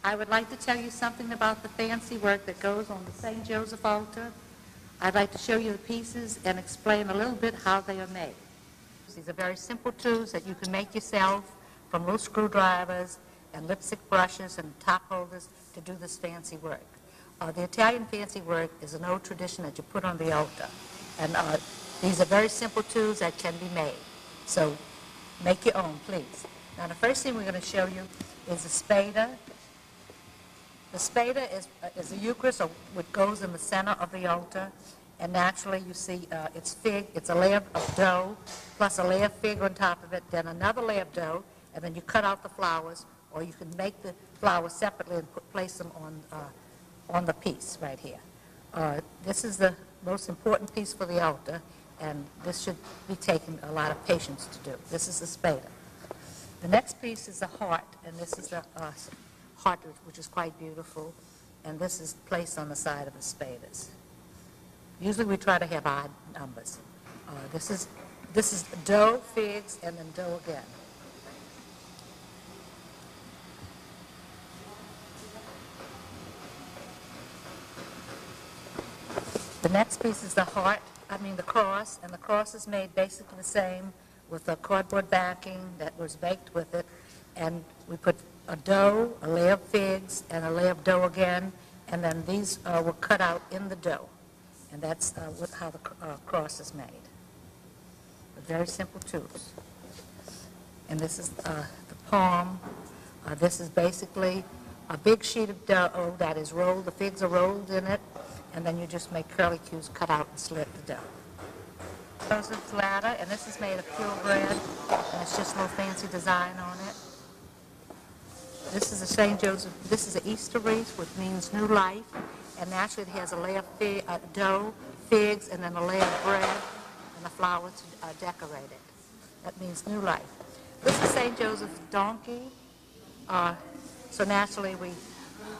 I would like to tell you something about the fancy work that goes on the St. Joseph altar. I'd like to show you the pieces and explain a little bit how they are made. These are very simple tools that you can make yourself from little screwdrivers and lipstick brushes and top holders to do this fancy work. The Italian fancy work is an old tradition that you put on the altar. And these are very simple tools that can be made. So make your own, please. Now the first thing we're going to show you is a spada. The spada is a Eucharist, or what goes in the center of the altar. And naturally you see it's fig, it's a layer of dough, plus a layer of fig on top of it, then another layer of dough, and then you cut out the flowers, or you can make the flowers separately and place them on the piece right here. This is the most important piece for the altar, and this should be taking a lot of patience to do. This is the spada. The next piece is the heart, and this is the heart, which is quite beautiful, and this is placed on the side of the spadas. Usually we try to have odd numbers. This is dough, figs, and then dough again. The next piece is the cross, and the cross is made basically the same with a cardboard backing that was baked with it, and we put a dough, a layer of figs, and a layer of dough again, and then these were cut out in the dough, and that's how the cross is made. Very simple tools. And this is the palm. This is basically a big sheet of dough that is rolled. The figs are rolled in it, and then you just make curlicues, cut out and slit the dough. Joseph's ladder, and this is made of pure bread, and it's just a little fancy design on it. This is a St. Joseph, this is an Easter wreath, which means new life, and naturally it has a layer of dough, figs, and then a layer of bread, and a flower to decorate it. That means new life. This is St. Joseph's donkey, so naturally we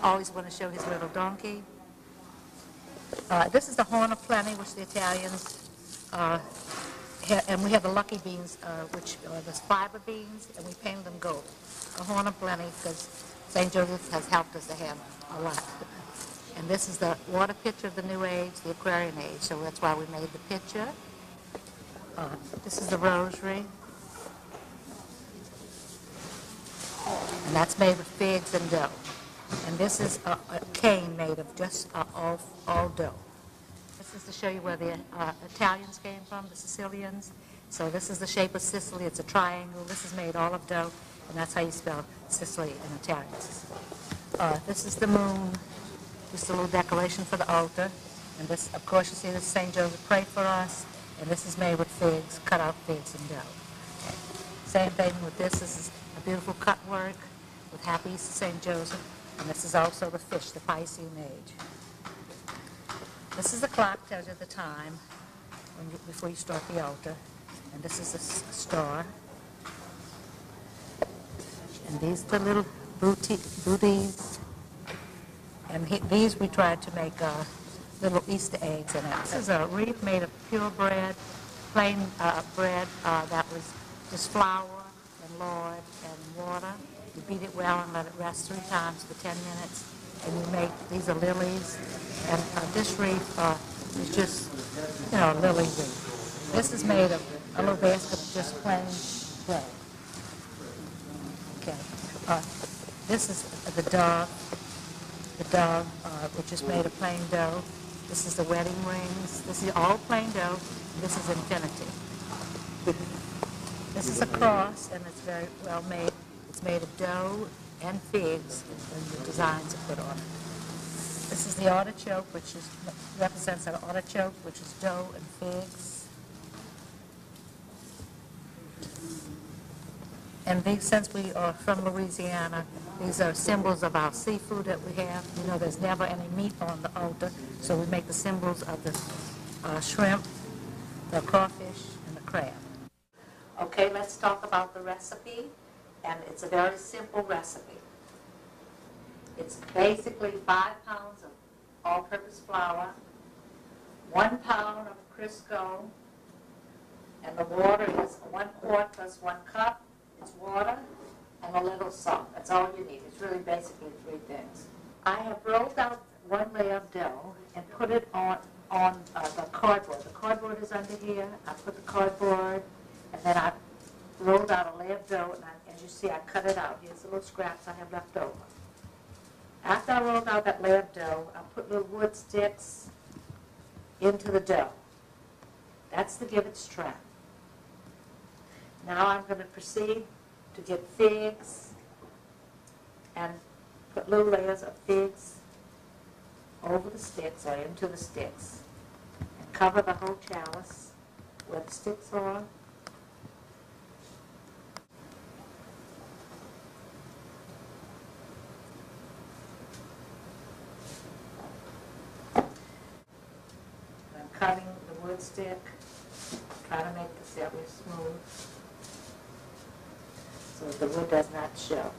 always want to show his little donkey. This is the horn of plenty, which the Italians and we have the lucky beans, which are the fiber beans, and we paint them gold. The horn of plenty, because St. Joseph has helped us to have a lot. And this is the water pitcher of the New Age, the Aquarian Age, so that's why we made the pitcher. This is the rosary, and that's made with figs and dough. And this is a cane made of just all dough. This is to show you where the Italians came from, the Sicilians. So this is the shape of Sicily. It's a triangle. This is made all of dough, and that's how you spell Sicily in Italian. This is the moon, just a little decoration for the altar. And this, of course, you see this St. Joseph pray for us, and this is made with figs, cut out figs and dough. Okay. Same thing with this. This is a beautiful cut work with Happy Easter St. Joseph. And this is also the fish, the Piscean age. This is the clock, tells you the time before you start the altar. And this is a star. And these are the little booties. And these we tried to make little Easter eggs in it. This is a wreath made of pure bread, plain bread that was just flour and lard and water. You beat it well and let it rest 3 times for 10 minutes. And you make, these are lilies. And this wreath is just, a lily wreath. This is made of a little basket of just plain bread. Okay. This is the dove, which is made of plain dough. This is the wedding rings. This is all plain dough. This is infinity. This is a cross, and it's very well made. It's made of dough and figs, and the designs are put on it. This is the artichoke, which represents an artichoke, which is dough and figs. And these, since we are from Louisiana, these are symbols of our seafood that we have. You know, there's never any meat on the altar, so we make the symbols of the shrimp, the crawfish, and the crab. Okay, let's talk about the recipe. And it's a very simple recipe. It's basically 5 pounds of all-purpose flour, 1 pound of Crisco, and the water is 1 quart plus 1 cup. It's water, and a little salt. That's all you need. It's really basically three things. I have rolled out one layer of dough and put it on the cardboard. The cardboard is under here. I put the cardboard, and then I rolled out a layer of dough, and as you see, I cut it out. Here's the little scraps I have left over. After I rolled out that layer of dough, I put little wood sticks into the dough. That's to give it strength. Now I'm going to proceed to get figs and put little layers of figs over the sticks or into the sticks and cover the whole chalice where the sticks are. I'm cutting the wood stick, trying to make the celery smooth so that the wood does not show.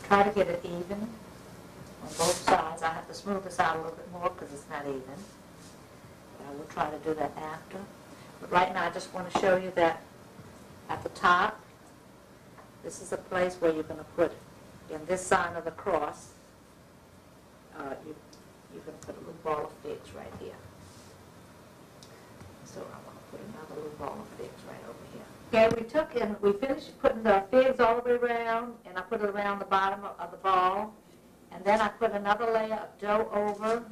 Try to get it even on both sides. I have to smooth this out a little bit more because it's not even. But I will try to do that after. But right now I just want to show you that at the top, this is a place where you're going to put, in this sign of the cross, you're going to put a little ball of figs right here. So I want to put another little ball of figs right over here. Okay, we finished putting the figs all the way around, and I put it around the bottom of the ball, and then I put another layer of dough over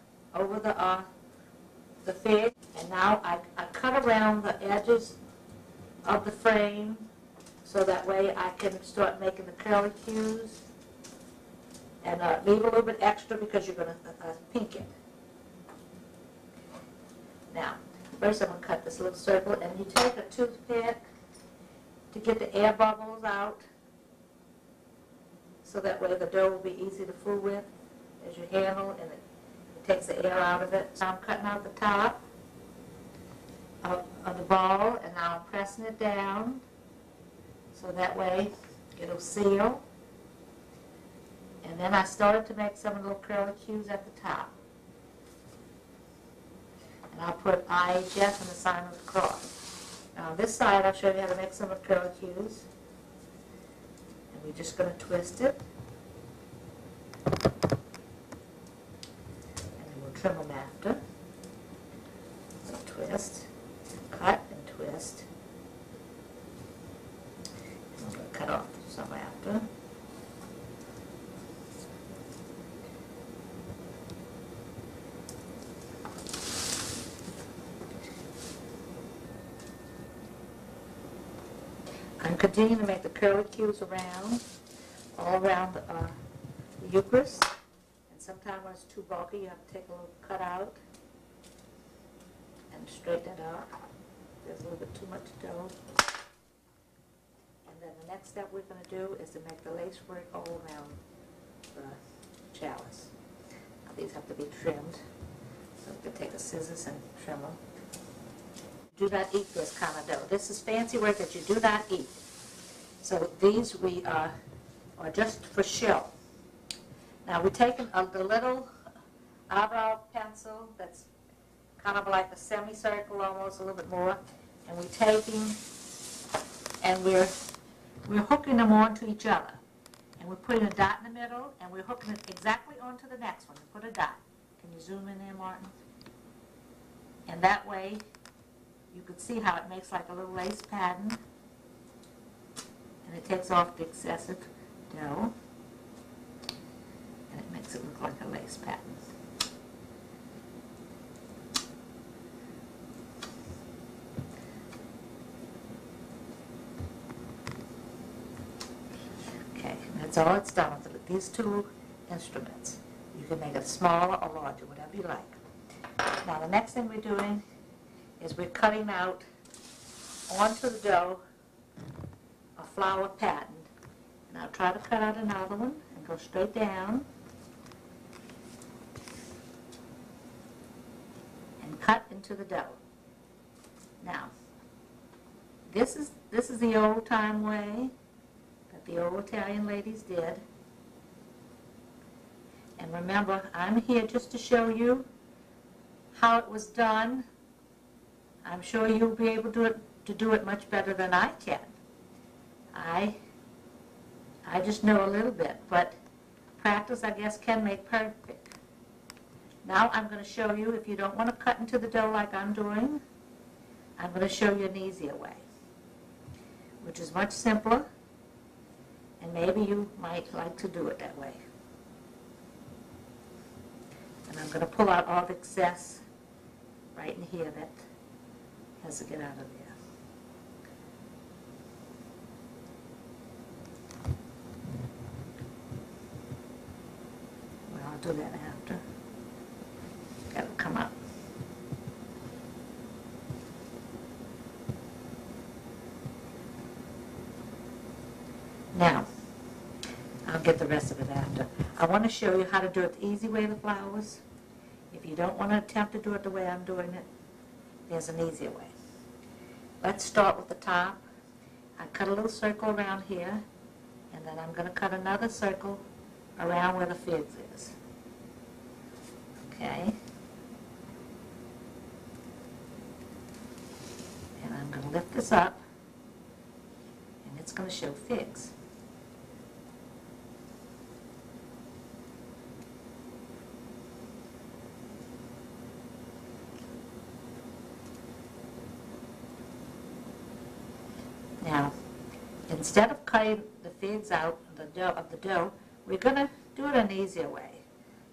the fig, and now I cut around the edges of the frame so that way I can start making the curlicues, and leave a little bit extra because you're going to pink it. Now, first I'm going to cut this little circle, and you take a toothpick to get the air bubbles out, so that way the dough will be easy to fool with as you handle, and it takes the air out of it. So I'm cutting out the top of the ball, and now I'm pressing it down so that way it'll seal. And then I started to make some little curlicues at the top. And I'll put IHS and the sign of the cross. Now on this side, I'll show you how to make some of the curlicues. And we're just going to twist it. And then we'll trim them after. So twist, cut, and twist. And I'm going to cut off some after. I'm continuing to make the curlicues all around the Eucharist. And sometimes when it's too bulky, you have to take a little cut out and straighten it up. There's a little bit too much dough. And then the next step we're going to do is to make the lace work all around the chalice. Now these have to be trimmed. So we can take the scissors and trim them. Do not eat this kind of dough. This is fancy work that you do not eat. So these are just for show. Now we're taking the little eyebrow pencil that's kind of like a semicircle, almost a little bit more, and we're taking and we're hooking them onto each other, and we're putting a dot in the middle, and we're hooking it exactly onto the next one. Put a dot. Can you zoom in there, Martin? And that way, you could see how it makes like a little lace pattern, and it takes off the excessive dough, and it makes it look like a lace pattern. Okay, that's all it's done with these two instruments. You can make it smaller or larger, whatever you like. Now the next thing we're doing is we're cutting out onto the dough a flower pattern. And I'll try to cut out another one and go straight down. cut into the dough. Now, this is the old time way that the old Italian ladies did. And remember, I'm here just to show you how it was done. I'm sure you'll be able to do it much better than I can. I just know a little bit, but practice, I guess, can make perfect. Now I'm going to show you, if you don't want to cut into the dough like I'm doing, I'm going to show you an easier way, which is much simpler, and maybe you might like to do it that way. And I'm going to pull out all the excess right in here that has to get out of there. Well, I'll do that after. That'll come up. Now, I'll get the rest of it after. I want to show you how to do it the easy way, the flowers. If you don't want to attempt to do it the way I'm doing it, there's an easier way. Let's start with the top. I cut a little circle around here, and then I'm going to cut another circle around where the figs is. Okay? And I'm going to lift this up, and it's going to show figs. Now, instead of cutting the figs out of the dough, we're going to do it an easier way,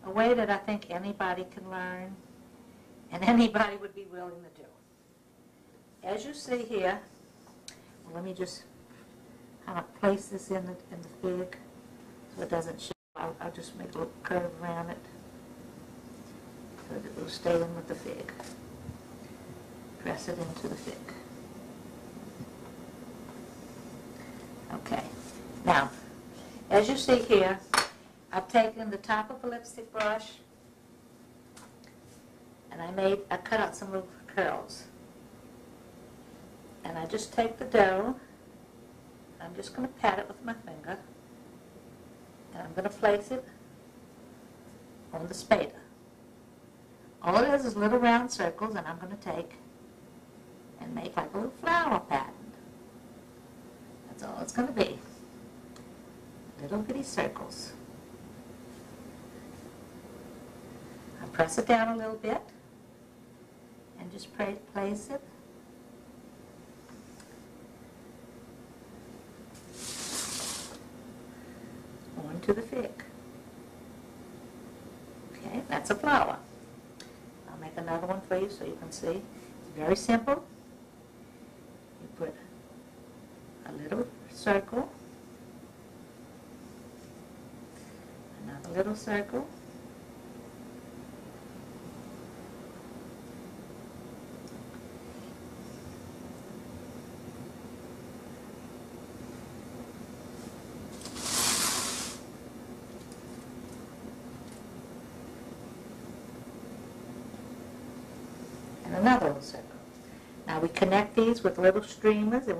a way that I think anybody can learn and anybody would be willing to do. As you see here, well, let me just kind of place this in the fig so it doesn't show. I'll just make a little curve around it so that it will stay in with the fig. Press it into the fig. Okay, now, as you see here, I've taken the top of a lipstick brush and I cut out some little curls. And I just take the dough, I'm just going to pat it with my finger, and I'm going to place it on the spada. All it is little round circles, and I'm going to take and make like a little flower pattern. That's all it's going to be. Little bitty circles. I press it down a little bit and just place it onto the fig. Okay, that's a flower. I'll make another one for you so you can see. It's very simple. You put a little circle, another little circle, and another little circle. Now we connect these with little streamers, and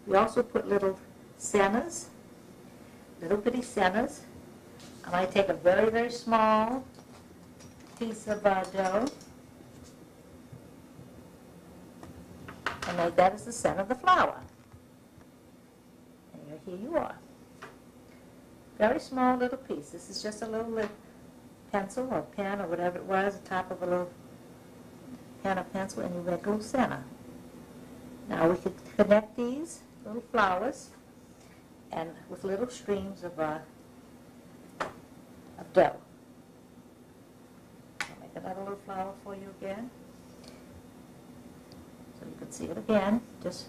we also put little centers, little bitty centers. I might take a very, very small piece of dough and make that as the center of the flower. And here you are. Very small little piece. This is just a little pencil or pen or whatever it was, the top of a little pen or pencil, and you make a little center. Now we could connect these little flowers and with little streams of dough. I'll make another little flower for you again, so you can see it again. Just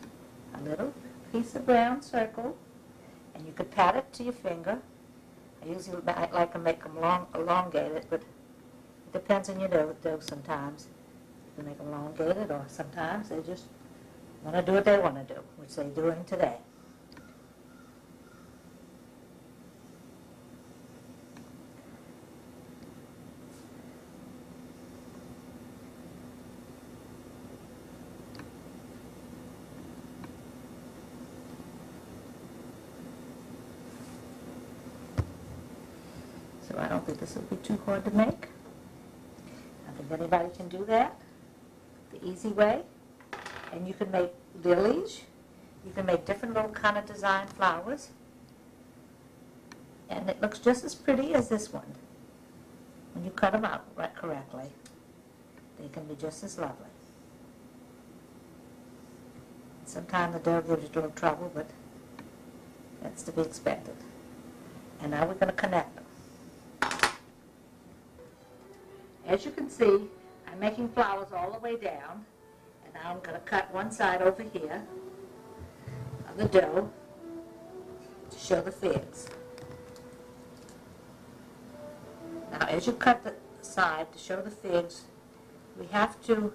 a little piece of round circle, and you could pat it to your finger. I usually like to make them elongated, but it depends on your dough sometimes. You can make them elongated, or sometimes they just want to do what they want to do, which they're doing today. don't think this would be too hard to make. I think anybody can do that the easy way. And you can make lilies. You can make different little kind of design flowers. And it looks just as pretty as this one. When you cut them out right correctly, they can be just as lovely. Sometimes the dough gives you a little trouble, but that's to be expected. And now we're going to connect them. As you can see, I'm making flowers all the way down, and now I'm going to cut one side over here of the dough to show the figs. Now, as you cut the side to show the figs, we have to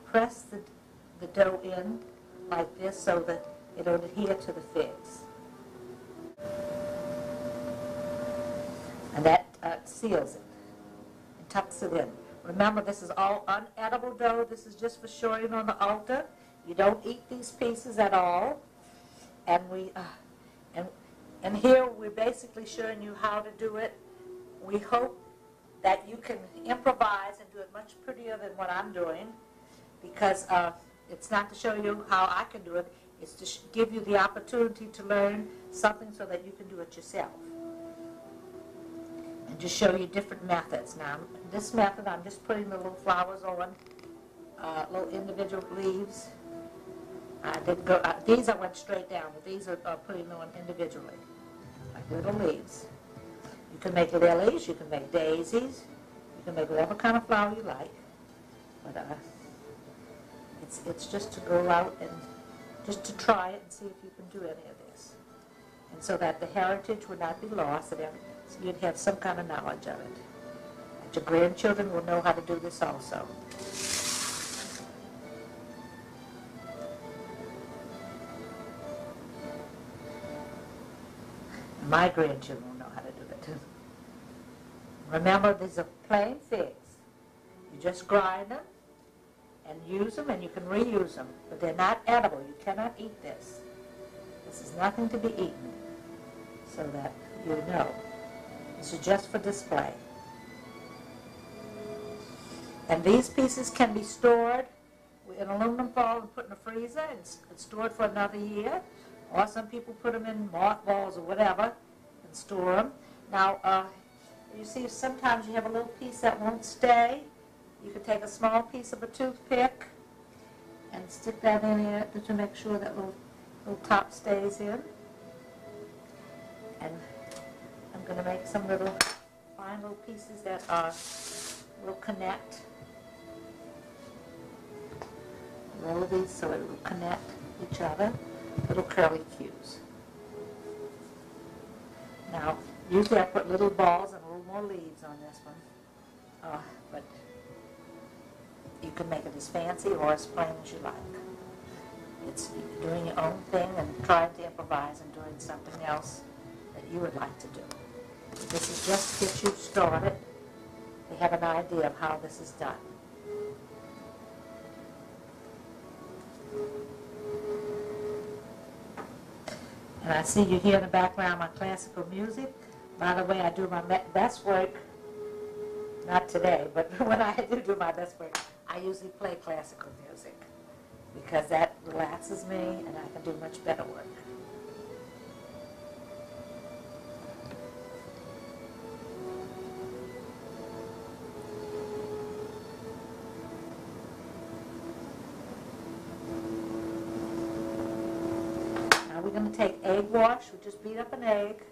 press the dough in like this so that it'll adhere to the figs. And that seals it and tucks it in. Remember, this is all unedible dough. This is just for showing on the altar. You don't eat these pieces at all. And and here we're basically showing you how to do it. We hope that you can improvise and do it much prettier than what I'm doing, because it's not to show you how I can do it. It's to give you the opportunity to learn something so that you can do it yourself. And just show you different methods. Now, this method, I'm just putting the little flowers on, little individual leaves. I didn't go, these I went straight down, but these are putting on individually, like little leaves. You can make lilies, you can make daisies, you can make whatever kind of flower you like. But it's just to go out and just to try it and see if you can do any of this. And so that the heritage would not be lost, that so you'd have some kind of knowledge of it. And your grandchildren will know how to do this also. And my grandchildren will know how to do it too. Remember, these are plain figs. You just grind them and use them, and you can reuse them, but they're not edible. You cannot eat this. This is nothing to be eaten, so that you know. This is just for display. And these pieces can be stored in aluminum foil and put in the freezer and stored for another year, or some people put them in mothballs or whatever and store them. Now, you see, sometimes you have a little piece that won't stay. You can take a small piece of a toothpick and stick that in here to make sure that little top stays in. And I'm going to make some little fine little pieces that will connect. Roll these so it will connect each other. Little curly cues. Now, usually I put little balls and a little more leaves on this one, but you can make it as fancy or as plain as you like. It's doing your own thing and trying to improvise and doing something else that you would like to do. This is just to get you started. They have an idea of how this is done. And I see you hear in the background my classical music. By the way, I do my best work, not today, but when I do my best work, I usually play classical music because that relaxes me and I can do much better work. We're going to take egg wash. We just beat up an egg.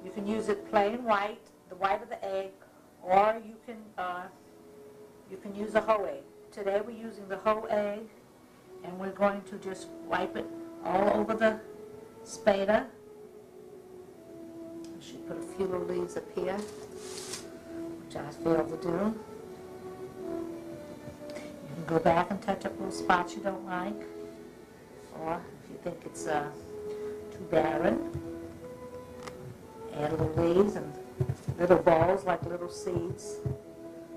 You can use it plain white, the white of the egg, or you can use a whole egg. Today we're using the whole egg, and we're going to just wipe it all over the spader. I should put a few little leaves up here, which I failed to do. You can go back and touch up little spots you don't like, or if you think it's too barren, add little leaves and little balls like little seeds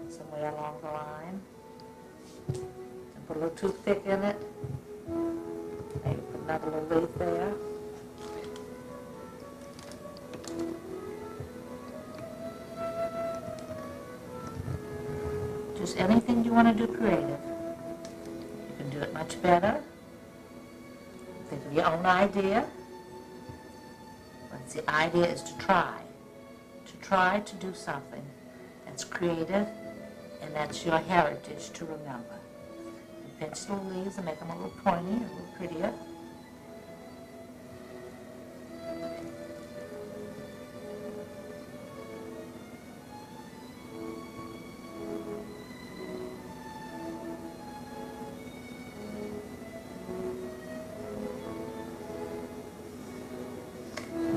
somewhere along the line. And put a little toothpick in it. Maybe put another little leaf there. anything you want to do creative, you can do it much better. Think of your own idea. But the idea is to try to do something that's creative and that's your heritage to remember. And pinch the leaves and make them a little pointy, a little prettier.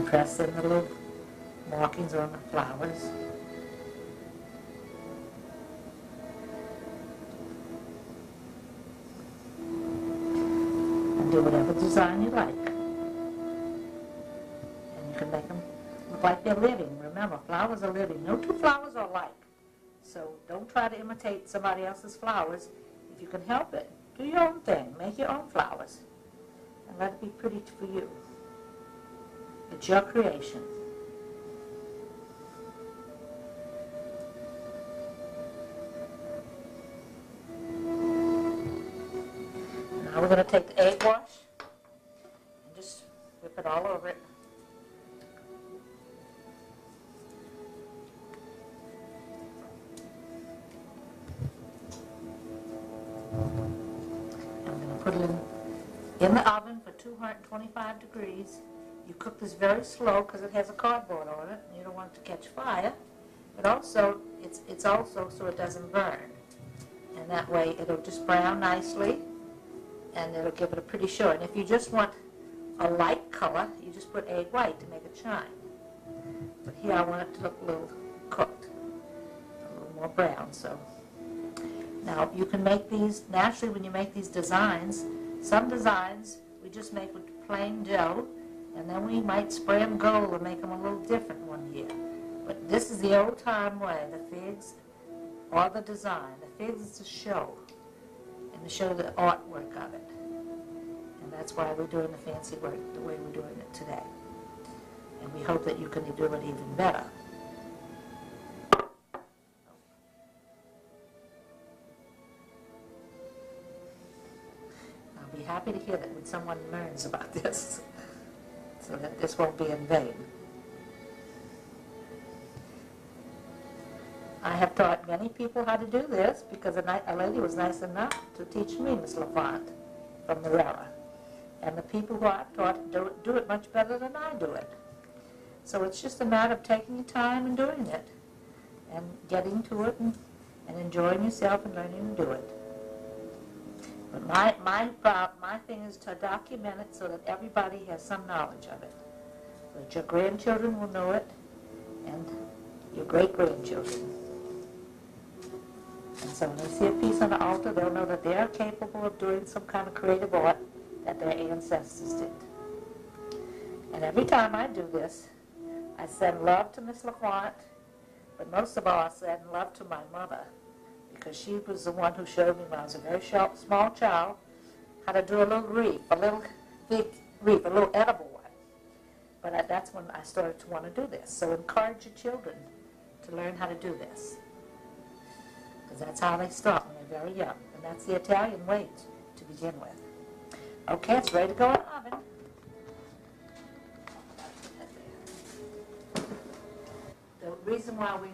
Press in the little markings on the flowers. And do whatever design you like. And you can make them look like they're living. Remember, flowers are living. No two flowers are alike. So don't try to imitate somebody else's flowers if you can help it. Do your own thing. Make your own flowers. And let it be pretty for you. It's your creation. Now we're going to take the egg wash and just whip it all over it. And I'm going to put it in the oven for 225 degrees. You cook this very slow because it has a cardboard on it, and you don't want it to catch fire. But also, it's also so it doesn't burn. And that way, it'll just brown nicely, and it'll give it a pretty show. And if you just want a light color, you just put egg white to make it shine. But here I want it to look a little cooked, a little more brown. So now you can make these naturally when you make these designs. Some designs we just make with plain dough. And then we might spray them gold and make them a little different one year. But this is the old-time way. The figs are the design. The figs is to show, and to show the artwork of it. And that's why we're doing the fancy work the way we're doing it today. And we hope that you can do it even better. I'll be happy to hear that when someone learns about this, so that this won't be in vain. I have taught many people how to do this because a lady was nice enough to teach me, Miss LaFont, from the Rara. And the people who I've taught do it much better than I do it. So it's just a matter of taking your time and doing it, and getting to it and enjoying yourself and learning to do it. But my thing is to document it so that everybody has some knowledge of it. So that your grandchildren will know it, and your great-grandchildren. And so when they see a piece on the altar, they'll know that they're capable of doing some kind of creative art that their ancestors did. And every time I do this, I send love to Miss LaFont, but most of all I send love to my mother, because she was the one who showed me when I was a very small child how to do a little wreath, a little big wreath, a little edible one. But that's when I started to want to do this. So encourage your children to learn how to do this, because that's how they start when they're very young. And that's the Italian way to begin with. Okay, it's ready to go in the oven. The reason why we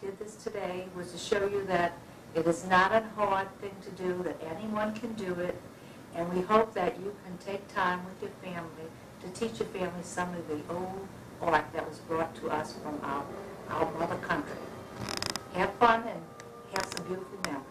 did this today was to show you that it is not a hard thing to do, that anyone can do it, and we hope that you can take time with your family to teach your family some of the old art that was brought to us from our mother country. Have fun and have some beautiful memories.